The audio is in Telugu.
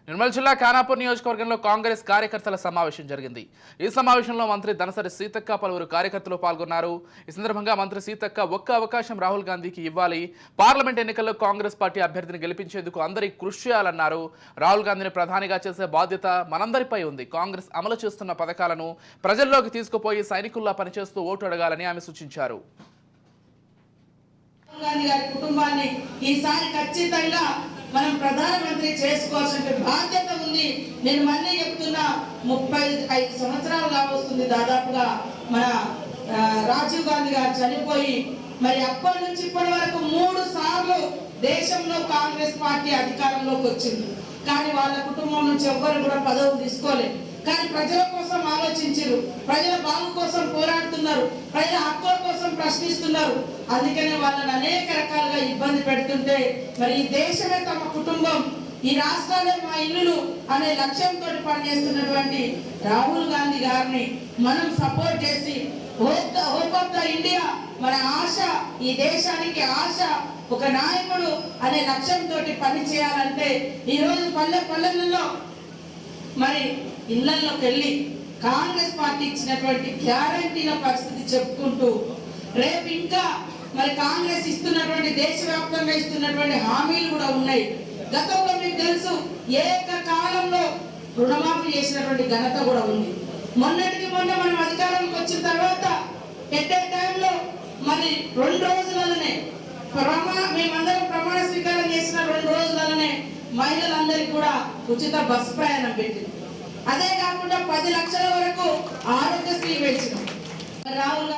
నిర్మల్ జిల్లా ఖానాపూర్ నియోజకవర్గంలో కాంగ్రెస్ కార్యకర్తల సమావేశం జరిగింది. ఈ సమావేశంలో మంత్రి దనసరి సీతక్క పలువురు కార్యకర్తలు పాల్గొన్నారు. ఈ సందర్భంగా మంత్రి సీతక్క ఒక్క అవకాశం రాహుల్ గాంధీకి ఇవ్వాలి, పార్లమెంట్ ఎన్నికల్లో కాంగ్రెస్ పార్టీ అభ్యర్థిని గెలిపించేందుకు అందరి కృషి చేయాలన్నారు. రాహుల్ గాంధీని ప్రధానిగా చేసే బాధ్యత మనందరిపై ఉంది. కాంగ్రెస్ అమలు చేస్తున్న పథకాలను ప్రజల్లోకి తీసుకుపోయి సైనికుల్లా పనిచేస్తూ ఓటు అడగాలని ఆమె సూచించారు. కుటుంబాన్ని ఈసారి ఖచ్చితంగా మనం ప్రధానమంత్రి చేసుకోవాల్సిన బాధ్యత ఉంది. నేను మళ్ళీ చెప్తున్నా, 35 సంవత్సరాలు కావస్తుంది దాదాపుగా మన రాజీవ్ గాంధీ గారు చనిపోయి. మరి అప్పటి నుంచి ఇప్పటి వరకు 3 సార్లు దేశంలో కాంగ్రెస్ పార్టీ అధికారంలోకి వచ్చింది. కానీ వాళ్ళ కుటుంబం నుంచి ఎవ్వరు కూడా పదవులు తీసుకోలేదు. కానీ ప్రజల కోసం ఆలోచించారు, ప్రజల బాగు కోసం పోరాడుతున్నారు, ప్రజల హక్కుల కోసం ప్రశ్నిస్తున్నారు. అందుకనే వాళ్ళని అనేక రకాలుగా ఇబ్బంది పెడుతుంటే మరి ఈ దేశమే తమ కుటుంబం, ఈ రాష్ట్రాలే మా ఇల్లులు అనే లక్ష్యంతో పనిచేస్తున్నటువంటి రాహుల్ గాంధీ గారిని మనం సపోర్ట్ చేసి హోప్ ఆఫ్ ద ఇండియా, మన ఆశ, ఈ దేశానికి ఆశ, ఒక నాయకుడు అనే లక్ష్యంతో పని చేయాలంటే ఈరోజు పల్లెల్లో మరి ఇళ్లలోకి వెళ్ళి కాంగ్రెస్ పార్టీ ఇచ్చినటువంటి గ్యారంటీల పరిస్థితి చెప్పుకుంటూ రేపు ఇంకా మరి కాంగ్రెస్ ఇస్తున్నటువంటి దేశవ్యాప్తంగా ఇస్తున్నటువంటి హామీలు కూడా ఉన్నాయి. గతంలో మీకు తెలుసు, ఏకకాలంలో రుణమాఫీ చేసినటువంటి ఘనత కూడా ఉంది. మొన్నటికి మొన్న మనం అధికారంలోకి వచ్చిన తర్వాత ఎట్ ఏ టైంలో మరి 2 రోజులలోనే మేమందరం ప్రమాణ స్వీకారం చేసిన 2 రోజులలోనే మహిళలందరికీ కూడా ఉచిత బస్ ప్రయాణం పెట్టింది. అదే కాకుండా 10 లక్షల వరకు ఆరోగ్యశ్రీ పెంచినాం. రాహుల్